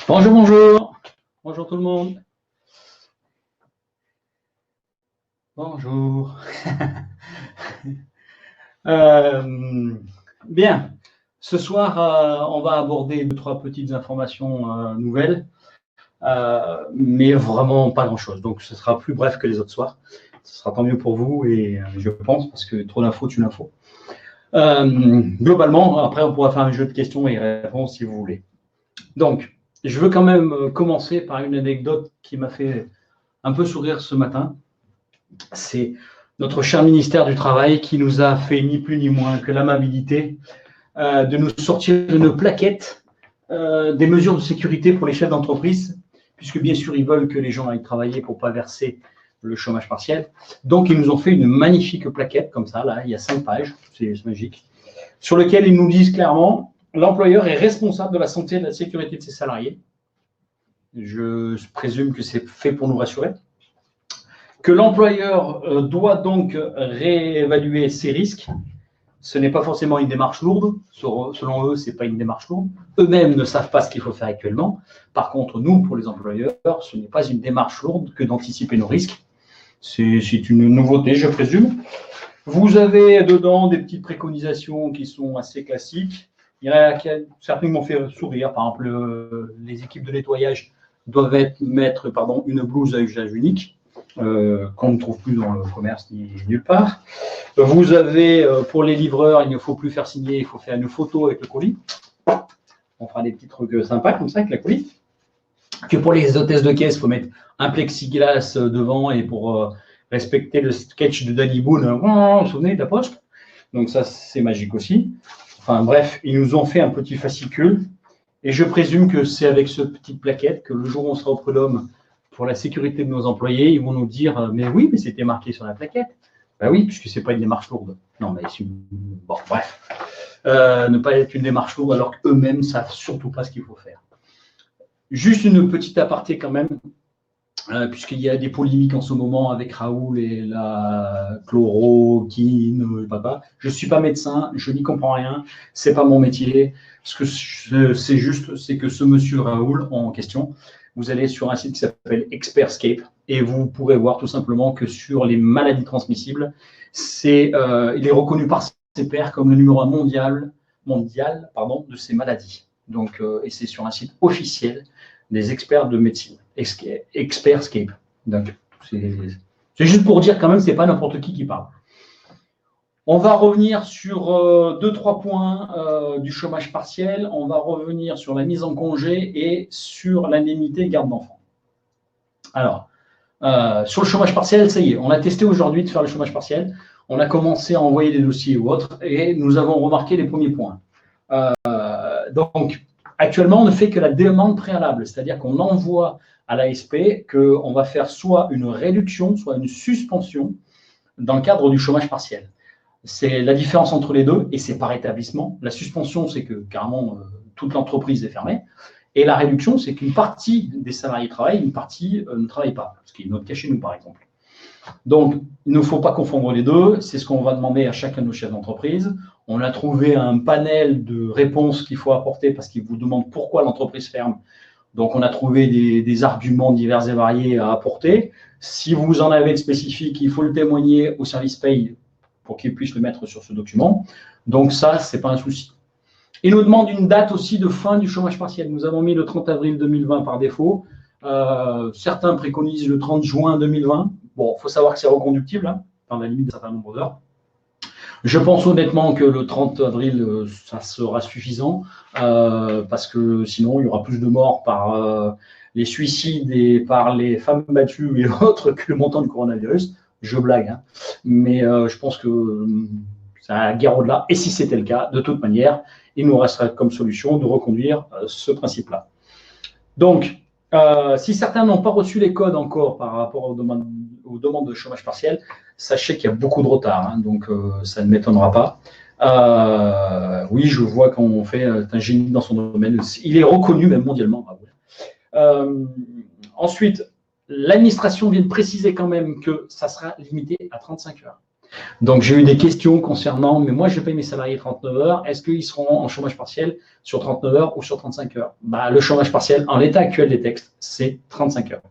Bonjour, bonjour. Bonjour tout le monde. Bonjour. Bien. Ce soir, on va aborder 2-3 petites informations nouvelles, mais vraiment pas grand-chose. Donc, ce sera plus bref que les autres soirs. Ce sera tant mieux pour vous, et je pense, parce que trop d'infos tue l'info. Globalement, après, on pourra faire un jeu de questions et réponses si vous voulez. Donc, je veux quand même commencer par une anecdote qui m'a fait un peu sourire ce matin. C'est notre cher ministère du Travail qui nous a fait ni plus ni moins que l'amabilité de nous sortir une plaquette des mesures de sécurité pour les chefs d'entreprise, puisque bien sûr, ils veulent que les gens aillent travailler pour ne pas verser le chômage partiel. Donc, ils nous ont fait une magnifique plaquette, comme ça, là, il y a 5 pages, c'est magique, sur lequel ils nous disent clairement l'employeur est responsable de la santé et de la sécurité de ses salariés. Je présume que c'est fait pour nous rassurer. Que l'employeur doit donc réévaluer ses risques. Ce n'est pas forcément une démarche lourde. Selon eux, ce n'est pas une démarche lourde. Eux-mêmes ne savent pas ce qu'il faut faire actuellement. Par contre, nous, pour les employeurs, ce n'est pas une démarche lourde que d'anticiper nos risques. C'est une nouveauté, je présume. Vous avez dedans des petites préconisations qui sont assez classiques. Il y en a certains qui m'ont fait sourire. Par exemple, les équipes de nettoyage doivent mettre une blouse à usage unique. Qu'on ne trouve plus dans le commerce ni nulle part. Vous avez, pour les livreurs, il ne faut plus faire signer, il faut faire une photo avec le colis. On fera des petits trucs sympas comme ça avec la colis. Que pour les hôtesses de caisse, il faut mettre un plexiglas devant et pour respecter le sketch de Danny Boone, vous vous souvenez de la poste? Donc ça, c'est magique aussi. Enfin bref, ils nous ont fait un petit fascicule et je présume que c'est avec ce petite plaquette que le jour où on sera au prud'homme pour la sécurité de nos employés, ils vont nous dire « Mais oui, mais c'était marqué sur la plaquette. » Ben oui, puisque ce n'est pas une démarche lourde. Non, mais bon, bref. Ne pas être une démarche lourde alors qu'eux-mêmes ne savent surtout pas ce qu'il faut faire. Juste une petite aparté quand même, puisqu'il y a des polémiques en ce moment avec Raoul et la chloroquine, papa. Je ne suis pas médecin, je n'y comprends rien, ce n'est pas mon métier. Ce que c'est juste, c'est que ce monsieur Raoul en question, vous allez sur un site qui s'appelle Expertscape et vous pourrez voir tout simplement que sur les maladies transmissibles, il est reconnu par ses pairs comme le numéro 1 mondial de ces maladies. Donc, et c'est sur un site officiel des experts de médecine, Expertscape. Donc, c'est juste pour dire quand même, c'est pas n'importe qui parle. On va revenir sur 2-3 points du chômage partiel. On va revenir sur la mise en congé et sur l'indemnité garde d'enfants. Alors, sur le chômage partiel, ça y est, on a testé aujourd'hui de faire le chômage partiel. On a commencé à envoyer des dossiers ou autres et nous avons remarqué les premiers points. Donc, actuellement, on ne fait que la demande préalable, c'est-à-dire qu'on envoie à l'ASP qu'on va faire soit une réduction, soit une suspension dans le cadre du chômage partiel. C'est la différence entre les deux et c'est par établissement. La suspension, c'est que carrément toute l'entreprise est fermée. Et la réduction, c'est qu'une partie des salariés travaillent, une partie ne travaille pas, ce qui est notre cas chez nous, par exemple. Donc, il ne faut pas confondre les deux. C'est ce qu'on va demander à chacun de nos chefs d'entreprise. On a trouvé un panel de réponses qu'il faut apporter parce qu'ils vous demandent pourquoi l'entreprise ferme. Donc, on a trouvé des arguments divers et variés à apporter. Si vous en avez de spécifiques, il faut le témoigner au service paye pour qu'ils puissent le mettre sur ce document. Donc, ça, ce n'est pas un souci. Il nous demande une date aussi de fin du chômage partiel. Nous avons mis le 30 avril 2020 par défaut. Certains préconisent le 30 juin 2020. Bon, il faut savoir que c'est reconductible, hein, dans la limite d'un certain nombre d'heures. Je pense honnêtement que le 30 avril, ça sera suffisant, parce que sinon, il y aura plus de morts par les suicides et par les femmes battues et autres que le montant du coronavirus. Je blague, hein. Mais je pense que ça a guère au-delà. Et si c'était le cas, de toute manière, il nous resterait comme solution de reconduire ce principe-là. Donc, si certains n'ont pas reçu les codes encore par rapport aux demandes de chômage partiel, sachez qu'il y a beaucoup de retard, hein, donc ça ne m'étonnera pas. Oui, je vois qu'on fait un génie dans son domaine. Il est reconnu même mondialement. Ensuite, l'administration vient de préciser quand même que ça sera limité à 35 heures. Donc, j'ai eu des questions concernant, mais moi, je paye mes salariés 39 heures, est-ce qu'ils seront en chômage partiel sur 39 heures ou sur 35 heures? Le chômage partiel, en l'état actuel des textes, c'est 35 heures.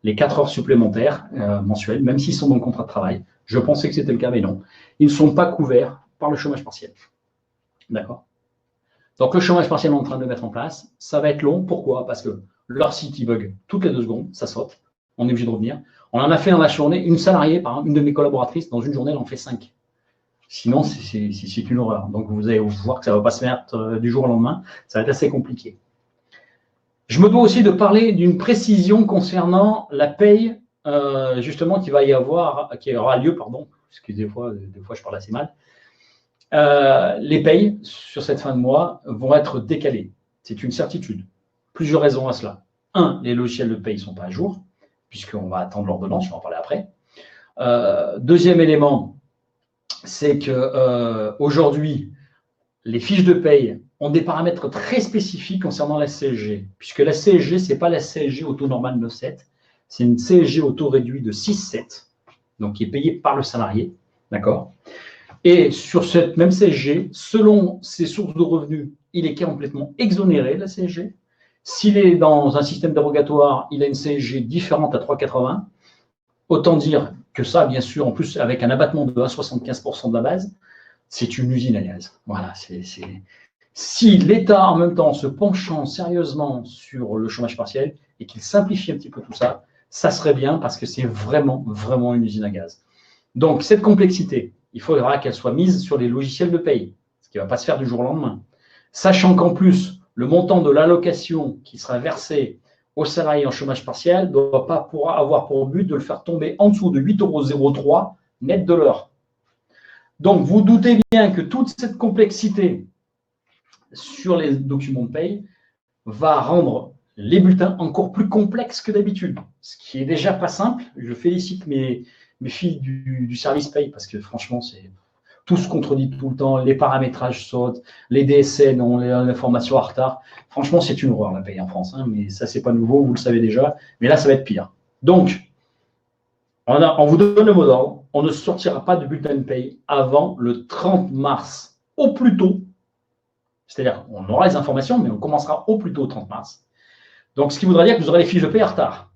Les 4 heures supplémentaires mensuelles, même s'ils sont dans le contrat de travail, je pensais que c'était le cas, mais non, ils ne sont pas couverts par le chômage partiel. D'accord? Donc, le chômage partiel, on est en train de le mettre en place. Ça va être long. Pourquoi? Parce que leur site, il bug toutes les 2 secondes. Ça saute. On est obligé de revenir. On en a fait dans la journée. Une salariée, par exemple, une de mes collaboratrices, dans une journée, elle en fait 5. Sinon, c'est une horreur. Donc, vous allez voir que ça ne va pas se mettre du jour au lendemain. Ça va être assez compliqué. Je me dois aussi de parler d'une précision concernant la paye, justement, qui aura lieu, pardon. Excusez-moi, des fois, je parle assez mal. Les payes sur cette fin de mois vont être décalées. C'est une certitude. Plusieurs raisons à cela. Un, les logiciels de paye ne sont pas à jour, puisqu'on va attendre l'ordonnance, je vais en parler après. Deuxième élément, c'est qu'aujourd'hui, les fiches de paye ont des paramètres très spécifiques concernant la CSG, puisque la CSG, ce n'est pas la CSG au taux normal de 9,7, c'est une CSG au taux réduit de 6,7, donc qui est payée par le salarié, d'accord? Et sur cette même CSG, selon ses sources de revenus, il est complètement exonéré de la CSG. S'il est dans un système dérogatoire, il a une CSG différente à 3,80. Autant dire que ça, bien sûr, en plus, avec un abattement de 1,75% de la base, c'est une usine à gaz. Voilà, Si l'État, en même temps, se penchant sérieusement sur le chômage partiel et qu'il simplifie un petit peu tout ça, ça serait bien parce que c'est vraiment, vraiment une usine à gaz. Donc, cette complexité, il faudra qu'elle soit mise sur les logiciels de paye, ce qui ne va pas se faire du jour au lendemain. Sachant qu'en plus, le montant de l'allocation qui sera versé aux salariés en chômage partiel ne doit pas avoir pour but de le faire tomber en dessous de 8,03 € net de l'heure. Donc, vous doutez bien que toute cette complexité sur les documents de paye va rendre les bulletins encore plus complexes que d'habitude, ce qui est déjà pas simple. Je félicite mes filles du service paye parce que franchement, tout se contredit tout le temps, les paramétrages sautent, les DSN ont l'information en retard. Franchement, c'est une horreur la paye en France, hein, mais ça, c'est pas nouveau, vous le savez déjà, mais là, ça va être pire. Donc, on vous donne le mot d'ordre, on ne sortira pas de bulletin de paye avant le 30 mars, au plus tôt. C'est-à-dire, on aura les informations, mais on commencera au plus tôt au 30 mars. Donc, ce qui voudra dire que vous aurez les fiches de paie en retard.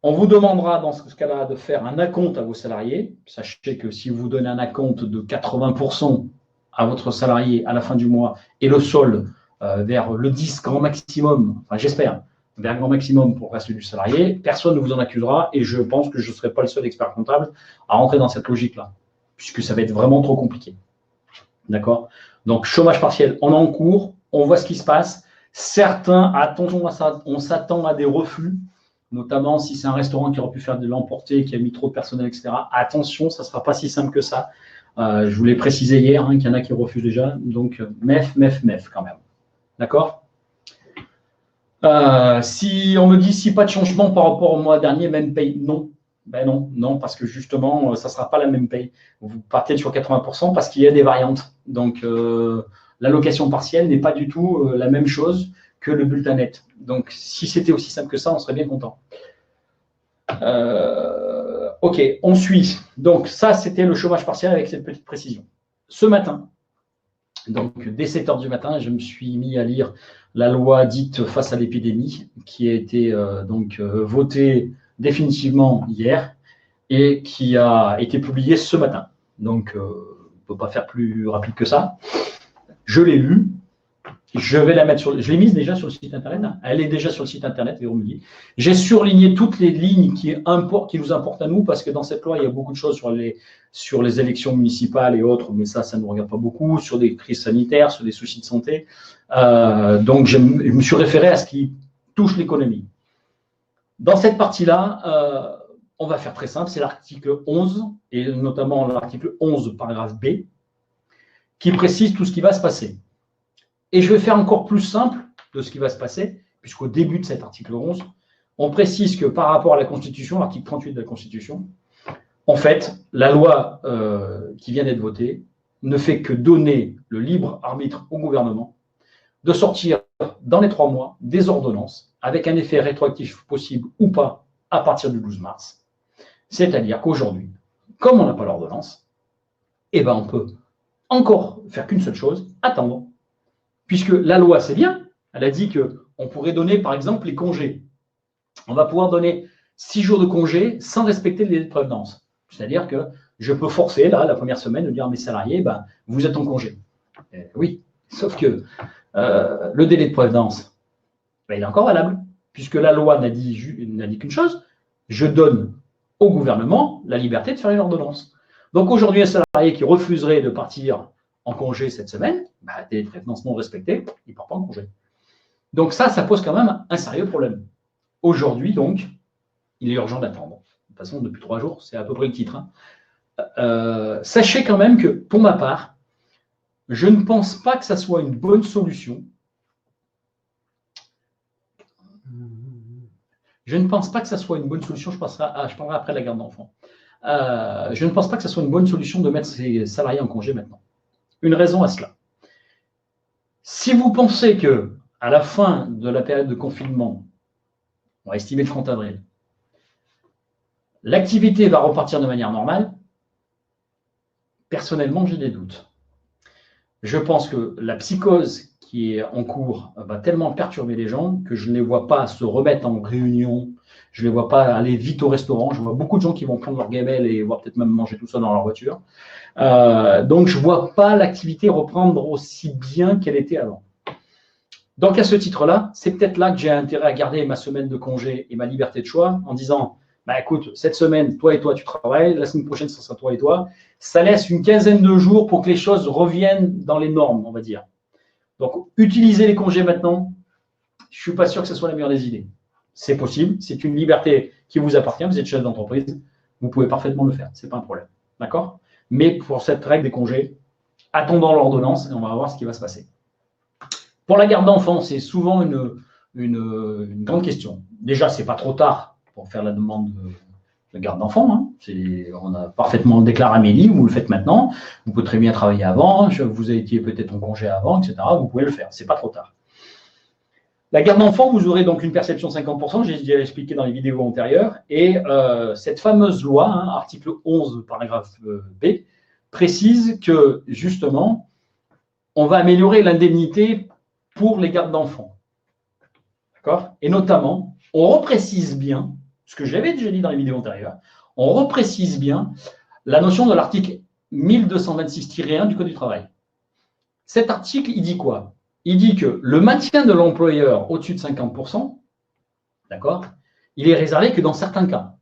On vous demandera dans ce cas-là de faire un acompte à vos salariés. Sachez que si vous donnez un acompte de 80% à votre salarié à la fin du mois et le solde vers le 10 grand maximum, enfin j'espère, vers le grand maximum pour le reste du salarié, personne ne vous en accusera et je pense que je ne serai pas le seul expert comptable à rentrer dans cette logique-là, puisque ça va être vraiment trop compliqué. D'accord? Donc, chômage partiel, on est en cours, on voit ce qui se passe. Certains, attention à ça, on s'attend à des refus, notamment si c'est un restaurant qui aurait pu faire de l'emporter, qui a mis trop de personnel, etc. Attention, ça ne sera pas si simple que ça. Je vous l'ai précisé hier, qu'il y en a qui refusent déjà. Donc, MEF quand même. D'accord? Si on me dit, si pas de changement par rapport au mois dernier, même paye, non. Ben non, parce que justement, ça ne sera pas la même paye. Vous partez sur 80% parce qu'il y a des variantes. Donc, l'allocation partielle n'est pas du tout la même chose que le bulletin net. Donc, si c'était aussi simple que ça, on serait bien content. OK, on suit. Donc, ça, c'était le chômage partiel avec cette petite précision. Ce matin, donc dès 7 h du matin, je me suis mis à lire la loi dite face à l'épidémie, qui a été votée définitivement hier et qui a été publiée ce matin. Donc, on ne peut pas faire plus rapide que ça. Je l'ai lu. Je vais la mettre je l'ai mise déjà sur le site internet. Elle est déjà sur le site internet, Véro me dit. J'ai surligné toutes les lignes qui nous importent à nous, parce que dans cette loi, il y a beaucoup de choses sur les élections municipales et autres, mais ça ne nous regarde pas beaucoup, sur des crises sanitaires, sur des soucis de santé. Donc, je me suis référé à ce qui touche l'économie. Dans cette partie-là, on va faire très simple, c'est l'article 11, et notamment l'article 11, paragraphe B, qui précise tout ce qui va se passer. Et je vais faire encore plus simple de ce qui va se passer, puisqu'au début de cet article 11, on précise que par rapport à la Constitution, l'article 38 de la Constitution, en fait, la loi qui vient d'être votée ne fait que donner le libre arbitre au gouvernement de sortir dans les 3 mois des ordonnances avec un effet rétroactif possible ou pas à partir du 12 mars. C'est-à-dire qu'aujourd'hui, comme on n'a pas l'ordonnance, eh ben on peut encore faire qu'une seule chose, attendre. Puisque la loi, c'est bien, elle a dit qu'on pourrait donner, par exemple, les congés. On va pouvoir donner 6 jours de congé sans respecter le délai de prévenance. C'est-à-dire que je peux forcer, là, la première semaine, de dire à mes salariés, ben, vous êtes en congé. Oui, sauf que le délai de prévenance, ben, il est encore valable, puisque la loi n'a dit qu'une chose, je donne au gouvernement la liberté de faire une ordonnance. Donc aujourd'hui, un salarié qui refuserait de partir en congé cette semaine, ben, délai de prévenance non respecté, il ne part pas en congé. Donc ça pose quand même un sérieux problème. Aujourd'hui, donc, il est urgent d'attendre. De toute façon, depuis 3 jours, c'est à peu près le titre. Hein. Sachez quand même que, pour ma part, je ne pense pas que ça soit une bonne solution. Je ne pense pas que ça soit une bonne solution. Je parlerai après de la garde d'enfants. Je ne pense pas que ça soit une bonne solution de mettre ces salariés en congé maintenant. Une raison à cela. Si vous pensez que, à la fin de la période de confinement, on va estimer le 30 avril, l'activité va repartir de manière normale, personnellement, j'ai des doutes. Je pense que la psychose qui est en cours va tellement perturber les gens que je ne les vois pas se remettre en réunion, je ne les vois pas aller vite au restaurant, je vois beaucoup de gens qui vont prendre leur gamelle et voire peut-être même manger tout ça dans leur voiture. Donc, je ne vois pas l'activité reprendre aussi bien qu'elle était avant. Donc, à ce titre-là, c'est peut-être là que j'ai intérêt à garder ma semaine de congé et ma liberté de choix en disant, bah, écoute, cette semaine, toi et toi, tu travailles, la semaine prochaine, ce sera toi et toi. Ça laisse une quinzaine de jours pour que les choses reviennent dans les normes, on va dire. Donc, utilisez les congés maintenant, je ne suis pas sûr que ce soit la meilleure des idées. C'est possible, c'est une liberté qui vous appartient, vous êtes chef d'entreprise, vous pouvez parfaitement le faire, ce n'est pas un problème. D'accord? Mais pour cette règle des congés, attendons l'ordonnance et on va voir ce qui va se passer. Pour la garde d'enfants, c'est souvent une grande question. Déjà, ce n'est pas trop tard pour faire la demande de garde d'enfants. Hein. On a parfaitement déclaré Amélie, vous le faites maintenant. Vous pouvez très bien travailler avant, vous étiez peut-être en congé avant, etc. Vous pouvez le faire, ce n'est pas trop tard. La garde d'enfants, vous aurez donc une perception 50%, j'ai déjà expliqué dans les vidéos antérieures, et cette fameuse loi, hein, article 11, paragraphe B, précise que, justement, on va améliorer l'indemnité pour les gardes d'enfants. D'accord? Et notamment, on reprécise bien, ce que j'avais déjà dit dans les vidéos antérieures, on reprécise bien la notion de l'article 1226-1 du Code du travail. Cet article, il dit quoi? Il dit que le maintien de l'employeur au-dessus de 50%, d'accord, il est réservé que dans certains cas.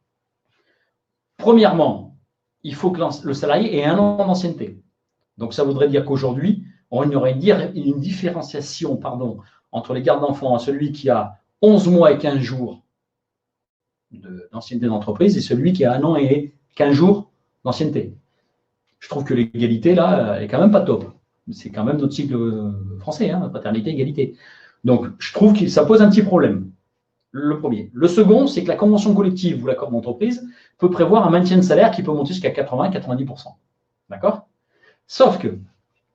Premièrement, il faut que le salarié ait 1 an d'ancienneté. Donc, ça voudrait dire qu'aujourd'hui, on aurait une différenciation entre les gardes d'enfants, celui qui a 11 mois et 15 jours d'ancienneté d'entreprise et celui qui a 1 an et 15 jours d'ancienneté. Je trouve que l'égalité, là, elle est quand même pas top. C'est quand même notre cycle français, hein, paternité, égalité. Donc, je trouve que ça pose un petit problème. Le premier. Le second, c'est que la convention collective ou l'accord d'entreprise peut prévoir un maintien de salaire qui peut monter jusqu'à 80-90%. D'accord? Sauf que,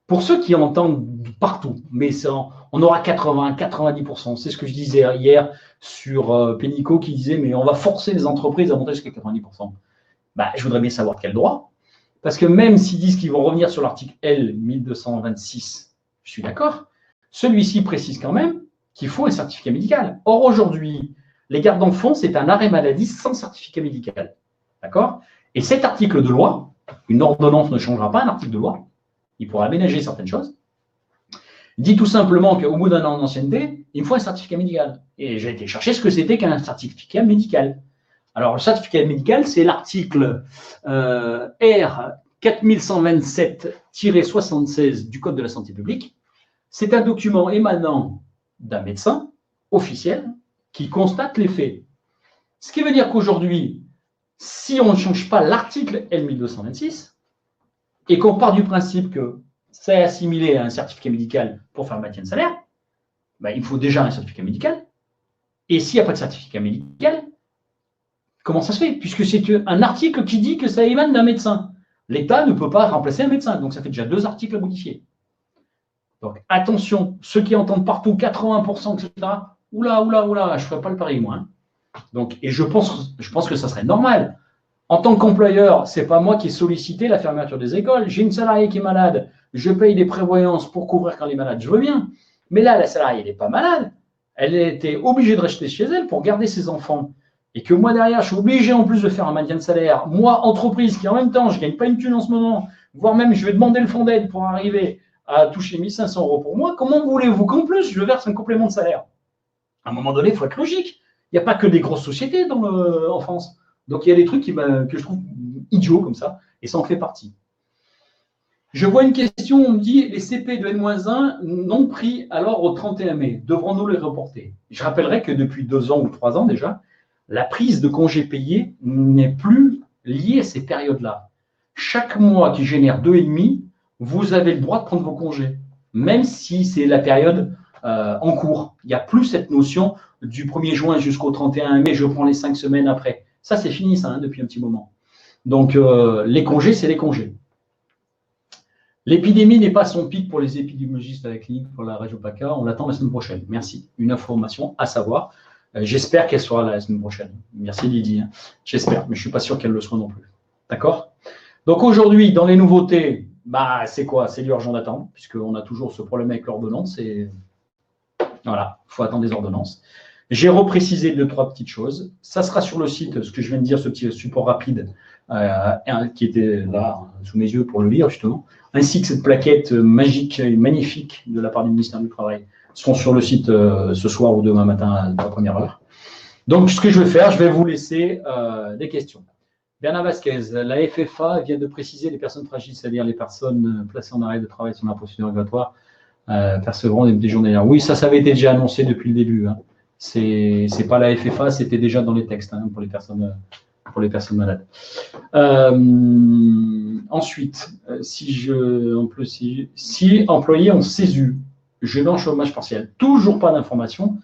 pour ceux qui entendent partout, mais on aura 80-90%, c'est ce que je disais hier sur Pénicaud qui disait, mais on va forcer les entreprises à monter jusqu'à 90%. Bah, je voudrais bien savoir quel droit. Parce que même s'ils disent qu'ils vont revenir sur l'article L 1226, je suis d'accord, celui-ci précise quand même qu'il faut un certificat médical. Or, aujourd'hui, les gardes d'enfants, c'est un arrêt maladie sans certificat médical. D'accord? Et cet article de loi, une ordonnance ne changera pas un article de loi, il pourra aménager certaines choses, dit tout simplement qu'au bout d'1 an d'ancienneté, il me faut un certificat médical. Et j'ai été chercher ce que c'était qu'un certificat médical. Alors, le certificat médical, c'est l'article R 4127-76 du Code de la santé publique. C'est un document émanant d'un médecin officiel qui constate les faits. Ce qui veut dire qu'aujourd'hui, si on ne change pas l'article L 1226 et qu'on part du principe que c'est assimilé à un certificat médical pour faire le maintien de salaire, ben, il faut déjà un certificat médical. Et s'il n'y a pas de certificat médical, comment ça se fait? Puisque c'est un article qui dit que ça émane d'un médecin. L'État ne peut pas remplacer un médecin. Donc, ça fait déjà 2 articles à modifier. Donc, attention, ceux qui entendent partout 80%, etc. Oula, je ne ferai pas le pari, moi. Hein. Donc, et je pense que ça serait normal. En tant qu'employeur, ce n'est pas moi qui ai sollicité la fermeture des écoles. J'ai une salariée qui est malade, je paye des prévoyances pour couvrir quand elle est malade, je veux bien. Mais là, la salariée, elle n'est pas malade. Elle était obligée de rester chez elle pour garder ses enfants. Et que moi, derrière, je suis obligé en plus de faire un maintien de salaire. Moi, entreprise, qui en même temps, je ne gagne pas une thune en ce moment, voire même je vais demander le fonds d'aide pour arriver à toucher 1 500 € pour moi, comment voulez-vous qu'en plus je verse un complément de salaire? À un moment donné, il faut être logique. Il n'y a pas que des grosses sociétés en France. Donc, il y a des trucs que je trouve idiots comme ça, et ça en fait partie. Je vois une question, on me dit, les CP de N-1 non pris alors au 31 mai, devrons-nous les reporter? Je rappellerai que depuis 2 ans ou 3 ans déjà, la prise de congés payés n'est plus liée à ces périodes-là. Chaque mois qui génère 2,5, vous avez le droit de prendre vos congés, même si c'est la période en cours. Il n'y a plus cette notion du 1er juin jusqu'au 31 mai, je prends les 5 semaines après. Ça, c'est fini, ça, depuis un petit moment. Donc, les congés, c'est les congés. L'épidémie n'est pas son pic pour les épidémiologistes à la clinique pour la région PACA. On l'attend la semaine prochaine. Merci. Une information à savoir. J'espère qu'elle sera là la semaine prochaine. Merci Lydie. J'espère, mais je ne suis pas sûr qu'elle le soit non plus. D'accord? Donc aujourd'hui, dans les nouveautés, c'est quoi? C'est l'urgent d'attendre, puisqu'on a toujours ce problème avec l'ordonnance. Et voilà, il faut attendre des ordonnances. J'ai reprécisé 2-3 petites choses. Ça sera sur le site, ce que je viens de dire, ce petit support rapide qui était là sous mes yeux pour le lire justement, ainsi que cette plaquette magique et magnifique de la part du ministère du Travail seront sur le site ce soir ou demain matin à la première heure. Donc, ce que je vais faire, je vais vous laisser des questions. Bernard Vasquez, la FFA vient de préciser les personnes fragiles, c'est-à-dire les personnes placées en arrêt de travail sur la procédure dérogatoire, percevront des journées. Oui, ça avait été déjà annoncé depuis le début. Hein. C'est pas la FFA, c'était déjà dans les textes pour les personnes malades. Ensuite, si employés ont CESU, je vais en chômage partiel. Toujours pas d'information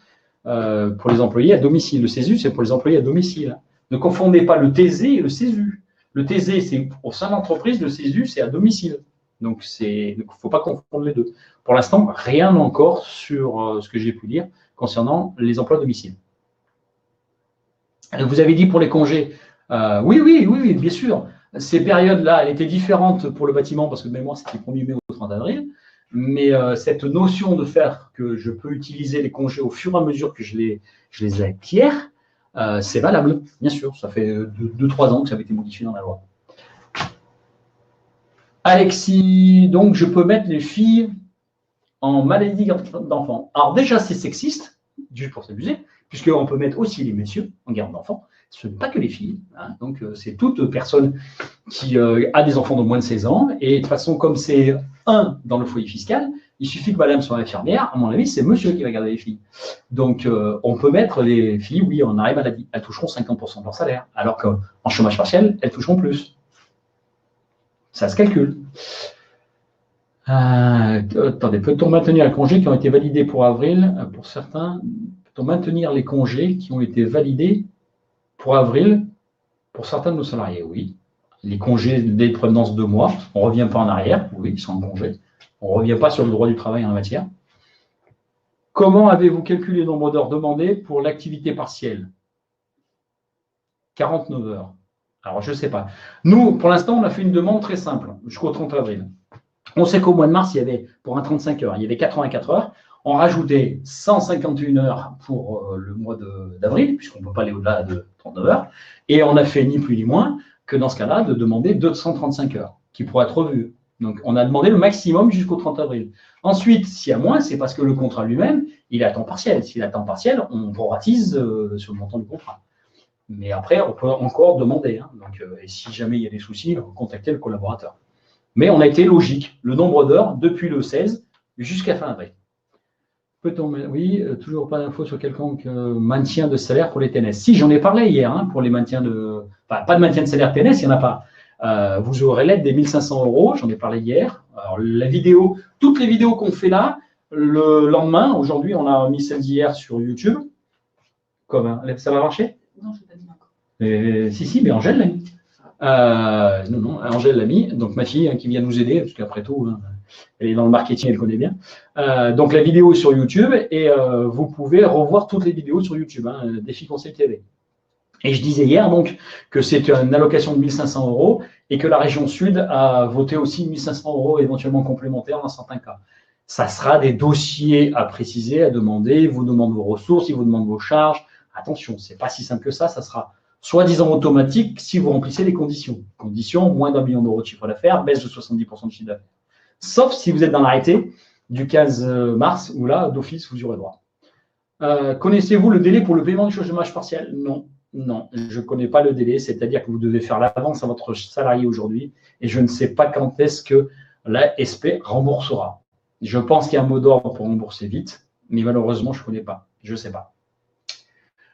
pour les employés à domicile. Le CESU, c'est pour les employés à domicile. Ne confondez pas le TZ et le CESU. Le TZ, c'est au sein de l'entreprise, le CESU, c'est à domicile. Donc, il ne faut pas confondre les deux. Pour l'instant, rien encore sur ce que j'ai pu dire concernant les emplois à domicile. Vous avez dit pour les congés, oui, bien sûr. Ces périodes-là, elles étaient différentes pour le bâtiment parce que de mémoire, c'était du 1er mai au 30 avril. Mais cette notion de faire que je peux utiliser les congés au fur et à mesure que je les acquiers, c'est valable, bien sûr. Ça fait 2-3 ans que ça avait été modifié dans la loi. Alexis, donc je peux mettre les filles en maladie d'enfant. Alors déjà, c'est sexiste, juste pour s'amuser, puisqu'on peut mettre aussi les messieurs en garde d'enfants. Ce n'est pas que les filles. Hein. Donc, c'est toute personne qui a des enfants de moins de 16 ans. Et de toute façon, comme c'est un dans le foyer fiscal, il suffit que madame soit infirmière. À mon avis, c'est monsieur qui va garder les filles. Donc, on peut mettre les filles, oui, en arrêt maladie. Elles toucheront 50% de leur salaire. Alors qu'en chômage partiel, elles toucheront plus. Ça se calcule. Attendez, peut-on maintenir les congés qui ont été validés pour avril? Pour certains, peut-on maintenir les congés qui ont été validés pour avril pour certains de nos salariés? Oui. Les congés de prévenance 2 mois, on ne revient pas en arrière. Oui, ils sont en congé. On ne revient pas sur le droit du travail en la matière. Comment avez-vous calculé le nombre d'heures demandées pour l'activité partielle? 49 heures. Alors, je ne sais pas. Nous, pour l'instant, on a fait une demande très simple jusqu'au 30 avril. On sait qu'au mois de mars, il y avait, pour un 35 heures, il y avait 84 heures. On rajoutait 151 heures pour le mois d'avril, puisqu'on ne peut pas aller au-delà de 39 heures. Et on a fait ni plus ni moins que dans ce cas-là, de demander 235 heures, qui pourraient être revues. Donc, on a demandé le maximum jusqu'au 30 avril. Ensuite, s'il y a moins, c'est parce que le contrat lui-même, il est à temps partiel. S'il est à temps partiel, on proratise sur le montant du contrat. Mais après, on peut encore demander. Hein. Donc, et si jamais il y a des soucis, contacter le collaborateur. Mais on a été logique. Le nombre d'heures depuis le 16 jusqu'à fin avril. Peut-on, oui, toujours pas d'infos sur quelconque maintien de salaire pour les TNS. Si, j'en ai parlé hier, hein, pour les maintiens de... Enfin, pas de maintien de salaire TNS, il n'y en a pas. Vous aurez l'aide des 1 500 €, j'en ai parlé hier. Alors, toutes les vidéos qu'on fait là, le lendemain, aujourd'hui, on a mis celle d'hier sur YouTube. Ça va marcher? Non, je ne l'ai pas mis encore. Si, mais Angèle l'a mis. Non, Angèle l'a mis, donc ma fille qui vient nous aider, parce qu'après tout, elle est dans le marketing, elle connaît bien. Donc la vidéo est sur YouTube et vous pouvez revoir toutes les vidéos sur YouTube, Défi Conseil TV. Et je disais hier donc que c'est une allocation de 1 500 € et que la région Sud a voté aussi 1 500 € éventuellement complémentaires dans certains cas. Ça sera des dossiers à préciser, à demander. Ils vous demandent vos ressources, ils vous demandent vos charges. Attention, ce n'est pas si simple que ça. Ça sera soi-disant automatique si vous remplissez les conditions. Conditions, moins d'1 million d'euros de chiffre d'affaires, baisse de 70% de chiffre d'affaires. Sauf si vous êtes dans l'arrêté du 15 mars, où là, d'office, vous y aurez droit. Connaissez-vous le délai pour le paiement du chômage partiel? Non. Non, je ne connais pas le délai, c'est-à-dire que vous devez faire l'avance à votre salarié aujourd'hui et je ne sais pas quand est-ce que la SP remboursera. Je pense qu'il y a un mot d'ordre pour rembourser vite, mais malheureusement, je ne connais pas. Je ne sais pas.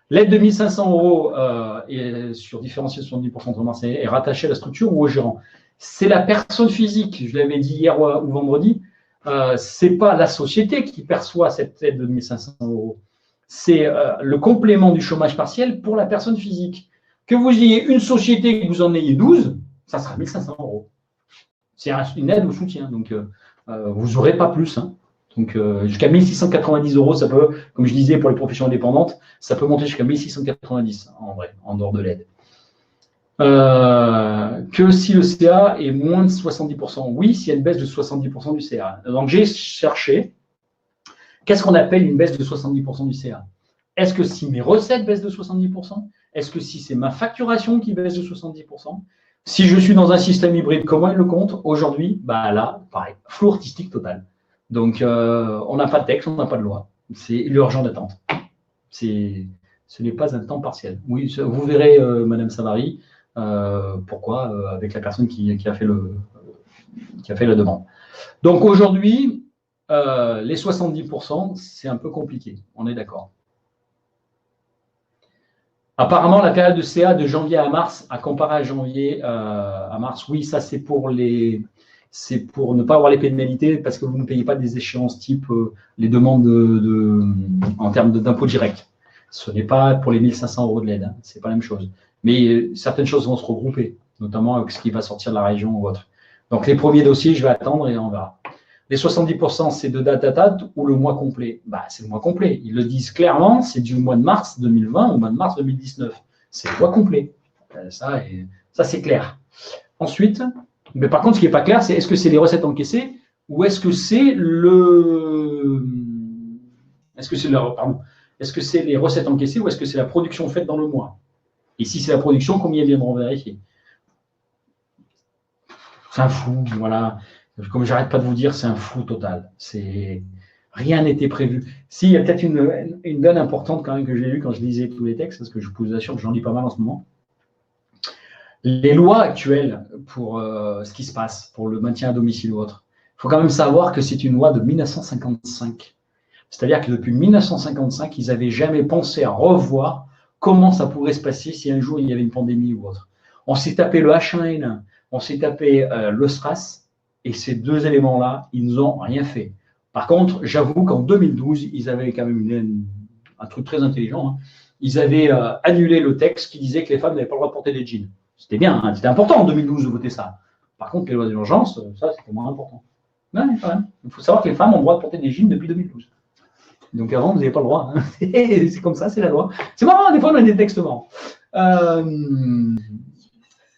L'aide de 1 500 € sur différencié 70% de remarque est rattachée à la structure ou au gérant. C'est la personne physique, je l'avais dit hier ou vendredi, ce n'est pas la société qui perçoit cette aide de 1 500 €. C'est le complément du chômage partiel pour la personne physique. Que vous ayez une société, que vous en ayez 12, ça sera 1 500 €. C'est une aide au soutien, donc vous n'aurez pas plus. Hein. Donc jusqu'à 1 690 €, ça peut, comme je disais pour les professions indépendantes, ça peut monter jusqu'à 1 690 en vrai, en dehors de l'aide. Que si le CA est moins de 70%, oui, s'il y a une baisse de 70% du CA. Donc j'ai cherché. Qu'est-ce qu'on appelle une baisse de 70% du CA? Est-ce que si mes recettes baissent de 70%? Est-ce que si c'est ma facturation qui baisse de 70%? Si je suis dans un système hybride, comment il le compte? Aujourd'hui, bah là, pareil, flou artistique total. Donc, on n'a pas de texte, on n'a pas de loi. C'est l'urgent d'attente. Ce n'est pas un temps partiel. Oui, vous verrez, Madame Savary, pourquoi, avec la personne qui a fait la demande. Donc, aujourd'hui, les 70%, c'est un peu compliqué, on est d'accord. Apparemment, la période de CA de janvier à mars, à comparer à janvier à mars, oui, ça c'est pour ne pas avoir les pénalités parce que vous ne payez pas des échéances type les demandes en termes d'impôt direct. Ce n'est pas pour les 1 500 € de l'aide, hein, c'est pas la même chose. Mais certaines choses vont se regrouper, notamment avec ce qui va sortir de la région ou autre. Donc les premiers dossiers, je vais attendre et on verra. Les 70%, c'est de date à date ou le mois complet? Bah, c'est le mois complet. Ils le disent clairement, c'est du mois de mars 2020 au mois de mars 2019. C'est le mois complet. Ça, c'est clair. Ensuite, mais par contre, ce qui n'est pas clair, c'est est-ce que c'est les recettes encaissées ou est-ce que c'est est-ce que c'est les recettes encaissées ou est-ce que c'est la production faite dans le mois? Et si c'est la production, combien viendront vérifier? C'est un fou, voilà. Comme j'arrête pas de vous dire, c'est un flou total. Rien n'était prévu. Si, il y a peut-être une donne importante quand même que j'ai lue quand je lisais tous les textes, parce que je vous assure que j'en lis pas mal en ce moment. Les lois actuelles pour ce qui se passe, pour le maintien à domicile ou autre, il faut quand même savoir que c'est une loi de 1955. C'est-à-dire que depuis 1955, ils n'avaient jamais pensé à revoir comment ça pourrait se passer si un jour il y avait une pandémie ou autre. On s'est tapé le H1N1, on s'est tapé le SRAS, et ces deux éléments-là, ils n'ont rien fait. Par contre, j'avoue qu'en 2012, ils avaient quand même un truc très intelligent. Hein. Ils avaient annulé le texte qui disait que les femmes n'avaient pas le droit de porter des jeans. C'était bien, hein, c'était important en 2012 de voter ça. Par contre, les lois d'urgence, ça, c'était moins important. Ouais, quand même. Il faut savoir que les femmes ont le droit de porter des jeans depuis 2012. Donc avant, vous n'avez pas le droit. Hein. C'est comme ça, c'est la loi. C'est marrant, des fois, on a des textes marrants.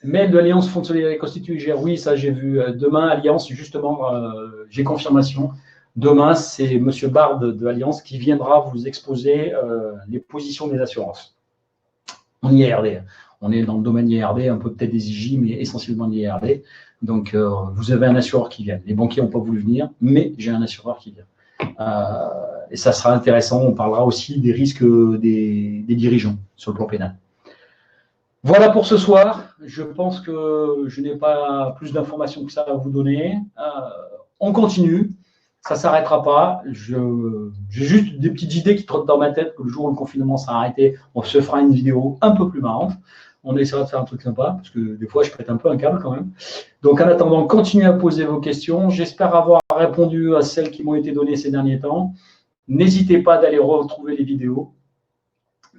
Mail de l'Alliance Fonds de solidarité constitué gère, oui, ça j'ai vu. Demain, Alliance, justement, j'ai confirmation. Demain, c'est M. Bard de Alliance qui viendra vous exposer les positions des assurances. En IARD. On est dans le domaine IARD, un peu peut-être des IJ, mais essentiellement de l'IARD. Donc, vous avez un assureur qui vient. Les banquiers n'ont pas voulu venir, mais j'ai un assureur qui vient. Et ça sera intéressant. On parlera aussi des risques des dirigeants sur le plan pénal. Voilà pour ce soir. Je pense que je n'ai pas plus d'informations que ça à vous donner. On continue. Ça ne s'arrêtera pas. J'ai juste des petites idées qui trottent dans ma tête que le jour où le confinement sera arrêté, on se fera une vidéo un peu plus marrante. On essaiera de faire un truc sympa, parce que des fois, je pète un peu un câble quand même. Donc, en attendant, continuez à poser vos questions. J'espère avoir répondu à celles qui m'ont été données ces derniers temps. N'hésitez pas d'aller retrouver les vidéos,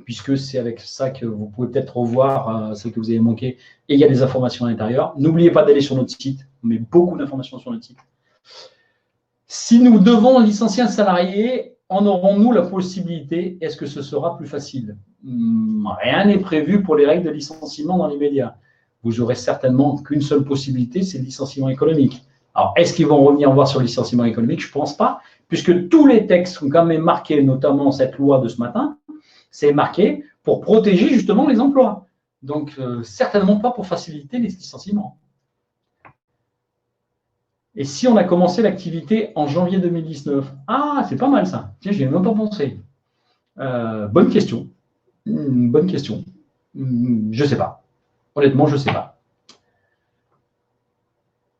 puisque c'est avec ça que vous pouvez peut-être revoir celles que vous avez manquées. Et il y a des informations à l'intérieur. N'oubliez pas d'aller sur notre site. On met beaucoup d'informations sur notre site. Si nous devons licencier un salarié, en aurons-nous la possibilité? Est-ce que ce sera plus facile? Rien n'est prévu pour les règles de licenciement dans l'immédiat. Vous aurez certainement qu'une seule possibilité, c'est le licenciement économique. Alors, est-ce qu'ils vont revenir voir sur le licenciement économique? Je ne pense pas, puisque tous les textes sont quand même marqués, notamment cette loi de ce matin, c'est marqué pour protéger justement les emplois. Donc, certainement pas pour faciliter les licenciements. Et si on a commencé l'activité en janvier 2019? Ah, c'est pas mal ça. Tiens, j'y ai même pas pensé. Bonne question. Bonne question. Je ne sais pas. Honnêtement, je ne sais pas.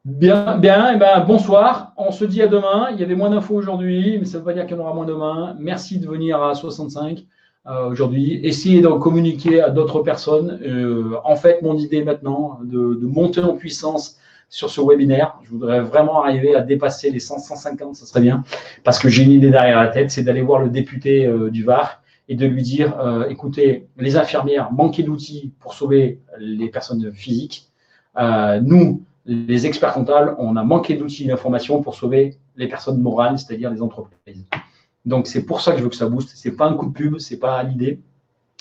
Bien, bien. Eh ben, bonsoir. On se dit à demain. Il y avait moins d'infos aujourd'hui, mais ça ne veut pas dire qu'il y en aura moins demain. Merci de venir à 65 aujourd'hui. Essayez de communiquer à d'autres personnes. En fait, mon idée maintenant, de monter en puissance sur ce webinaire. Je voudrais vraiment arriver à dépasser les 100, 150, ça serait bien, parce que j'ai une idée derrière la tête, c'est d'aller voir le député du Var et de lui dire, écoutez, les infirmières manquaient d'outils pour sauver les personnes physiques. Nous, les experts comptables, on a manqué d'outils d'information pour sauver les personnes morales, c'est-à-dire les entreprises. Donc, c'est pour ça que je veux que ça booste. Ce n'est pas un coup de pub, ce n'est pas l'idée.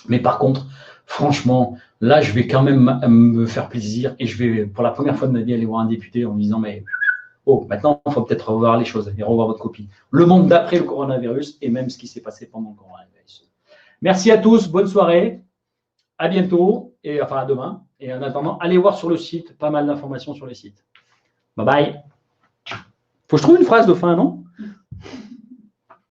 Mais par contre, franchement, là, je vais quand même me faire plaisir et je vais, pour la première fois de ma vie, aller voir un député en me disant, mais oh, maintenant, il faut peut-être revoir les choses et revoir votre copie. Le monde d'après le coronavirus et même ce qui s'est passé pendant le coronavirus. Merci à tous, bonne soirée, à bientôt, et enfin à demain. Et en attendant, allez voir sur le site, pas mal d'informations sur le site. Bye bye. Faut que je trouve une phrase de fin, non ?